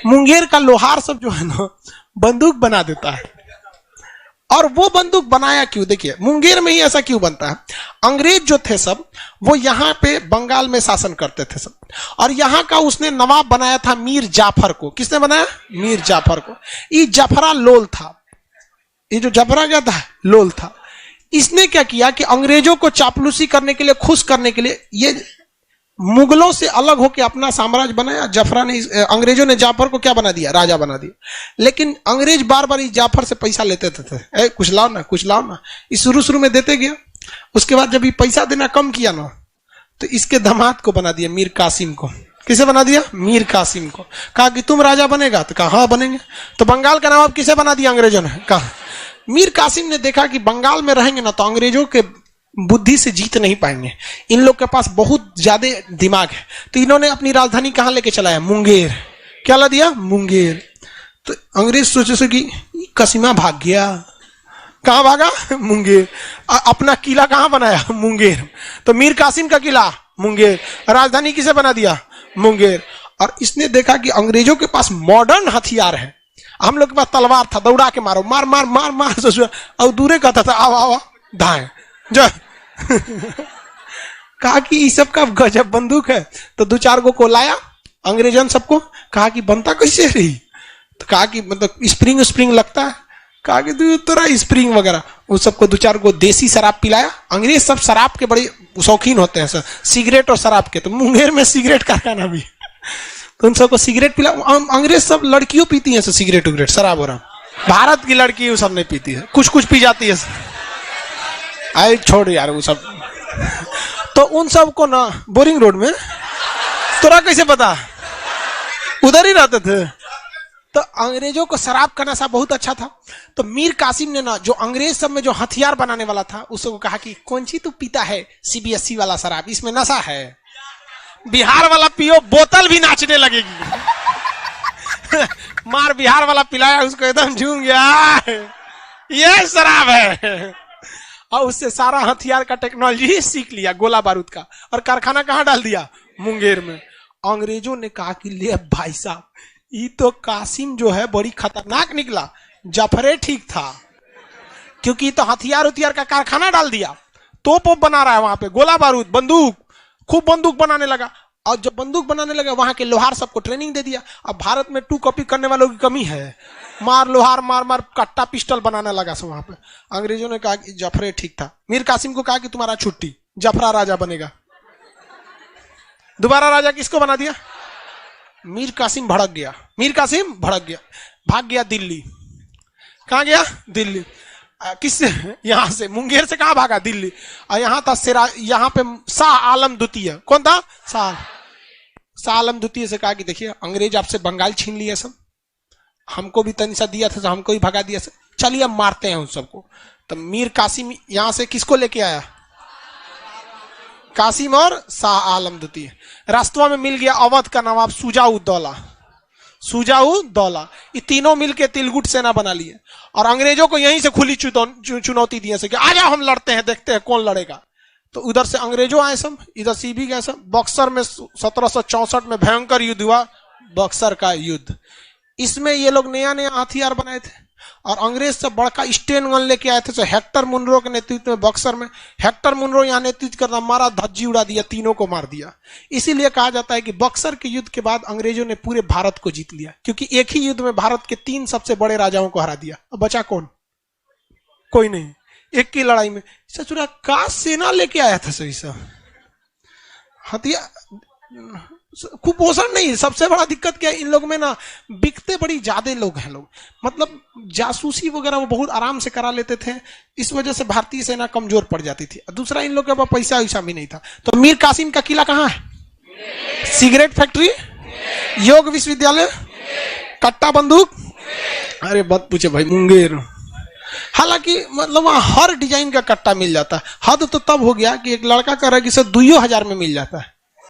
मुंगेर का लोहार सब जो है ना बंदूक बना देता है। और वो बंदूक बनाया क्यों? देखिए मुंगेर में ही ऐसा क्यों बनता है? अंग्रेज जो थे सब वो यहाँ पे बंगाल में शासन करते थे सब, और यहाँ का उसने नवाब बनाया था मीर जाफर को। किसने बनाया? मीर जाफर को। ये जफरा लोल था, ये जो जफरा क्या था? लोल था। इसने क्या किया कि अंग्रेजों को चापलूसी करने के लिए, खुश करने के लिए, ये मुगलों से अलग होकर अपना साम्राज्य बनाया। जफरा ने, अंग्रेजों ने जाफर को क्या बना दिया? राजा बना दिया। लेकिन अंग्रेज बार बार इस जाफर से पैसा लेते थे, कुछ लाओ ना, कुछ लाओ ना। इस शुरू में देते गया। उसके बाद जब ये पैसा देना कम किया ना, तो इसके दामाद को बना दिया मीर कासिम को। किसे बना दिया? मीर कासिम को। कहा कि तुम राजा बनेगा? तो कहा हाँ बनेंगे। तो बंगाल का नवाब किसे बना दिया अंग्रेजों ने? कहा मीर कासिम ने देखा कि बंगाल में रहेंगे ना तो अंग्रेजों के बुद्धि से जीत नहीं पाएंगे, इन लोग के पास बहुत ज्यादा दिमाग है। तो इन्होंने अपनी राजधानी कहां लेके चलाया? मुंगेर। क्या ला दिया? मुंगेर। तो अंग्रेज सोचे कि कसीमा भाग गया। कहां भागा? मुंगेर। अपना किला कहां बनाया? मुंगेर। तो मीर कासिम का किला मुंगेर, राजधानी किसे बना दिया? मुंगेर। और इसने देखा कि अंग्रेजों के पास मॉडर्न हथियार है, हम लोग के पास तलवार था, दौड़ा के मारो, मार मार मार मार, और दूरे कहता था आओ आओ धाए जो कहा कि इस सब का गजब बंदूक है। तो दो चार को लाया अंग्रेजन सबको, कहा कि बनता कैसे रही? तो कहा कि मतलब स्प्रिंग स्प्रिंग लगता है। कहा कि तेरा स्प्रिंग वगैरह, उस सबको दो चार को देसी शराब पिलाया। अंग्रेज सब शराब के बड़े शौकीन होते हैं सर, सिगरेट और शराब के। तो मुंगेर में सिगरेट कारखाना भी, तो उन सबको सिगरेट पिला। अंग्रेज सब लड़कियों पीती हैं सिगरेट उगरेट, शराब वराब। भारत की लड़की वो सब नहीं पीती है, कुछ कुछ पी जाती है। आए छोड़ यार वो सब। तो उन सब को ना बोरिंग रोड में, तोरा कैसे पता? उधर ही रहते थे। तो अंग्रेजों को शराब का नशा बहुत अच्छा था। तो मीर कासिम ने ना, जो अंग्रेज सब में जो हथियार बनाने वाला था, उसको कहा कि कौन सी तू पीता है सीबीएसई वाला शराब, इसमें नशा है, बिहार वाला पियो, बोतल भी नाचने लगेगी। मार बिहार वाला पिलाया उसको, एकदम झूम गया, ये शराब है। और उससे सारा हथियार का टेक्नोलॉजी सीख लिया, गोला बारूद का। और कारखाना कहां डाल दिया? मुंगेर में। अंग्रेजों ने कहा कि ले भाई साहब, ये तो कासिम जो है बड़ी खतरनाक निकला, जफरे ठीक था, क्योंकि तो हथियार का कारखाना डाल दिया, तोप बना रहा है वहां पे, गोला बारूद, बंदूक, खूब बंदूक बनाने लगा। और जब बंदूक बनाने लगा, वहां के लोहार सबको ट्रेनिंग दे दिया। अब भारत में 2 कॉपी करने वालों की कमी है, मार लोहार मार मार कट्टा पिस्टल बनाने लगा सब वहां पे। अंग्रेजों ने कहा कि जफरे ठीक था। मीर कासिम को कहा कि तुम्हारा छुट्टी, जफरा राजा बनेगा। दोबारा राजा किसको बना दिया? मीर कासिम भड़क गया। मीर कासिम भड़क गया, भाग गया दिल्ली। कहां गया? दिल्ली। किससे? यहां से, मुंगेर से कहां भागा? दिल्ली। और यहां था यहाँ पे शाह आलम द्वितीय। कौन था? शाह आलम द्वितीय से कहा कि देखिए अंग्रेज आपसे बंगाल छीन लिए सब, हमको भी तनिसा दिया था, तो हमको ही भगा दिया, चलिए अब मारते हैं उन सबको। तो मीर कासिम यहां से किसको लेके आया? कासिम और शाह आलम द्वितीय। रास्तवा में मिल गया अवध का नवाब सुजाउद्दौला। ये तीनों मिलके तिलगुट सेना बना लिए और अंग्रेजों को यहीं से खुली चुनौती दी कि आ जाओ हम लड़ते हैं, देखते हैं कौन लड़ेगा। तो उधर से अंग्रेजों आए सब, इधर से भी गए सब। बक्सर में 1764 में भयंकर युद्ध हुआ, बक्सर का युद्ध। इसमें ये लोग नया नया हथियार बनाए थे और अंग्रेज से बड़का स्टेन गन लेके आए थे। तो हेक्टर मुनरो के नेतृत्व में बक्सर में, हेक्टर मुनरो यहाँ नेतृत्व करना, मारा, धज्जी उड़ा दिया, तीनों को मार दिया। इसीलिए कहा जाता है कि बक्सर के युद्ध के बाद अंग्रेजों ने पूरे भारत को जीत लिया, क्योंकि एक ही युद्ध में भारत के 3 सबसे बड़े राजाओं को हरा दिया। अब बचा कौन? कोई नहीं। एक की लड़ाई में सचुरा का सेना लेके आया था सही सब हथियार। कुपोषण नहीं, सबसे बड़ा दिक्कत क्या है इन लोग में ना, बिकते बड़ी ज्यादा लोग हैं लोग, मतलब जासूसी वगैरह वो बहुत आराम से करा लेते थे। इस वजह से भारतीय सेना कमजोर पड़ जाती थी। दूसरा, इन लोग के पास पैसा वैसा भी नहीं था। तो मीर कासिम का किला कहाँ है? सिगरेट फैक्ट्री, योग विश्वविद्यालय, कट्टा बंदूक, अरे मत पूछे भाई, मुंगेर। हालांकि मतलब वहां हर डिजाइन का कट्टा मिल जाता है। हद तो तब हो गया कि एक लड़का कह रहा है कि सर 2000 में मिल जाता है।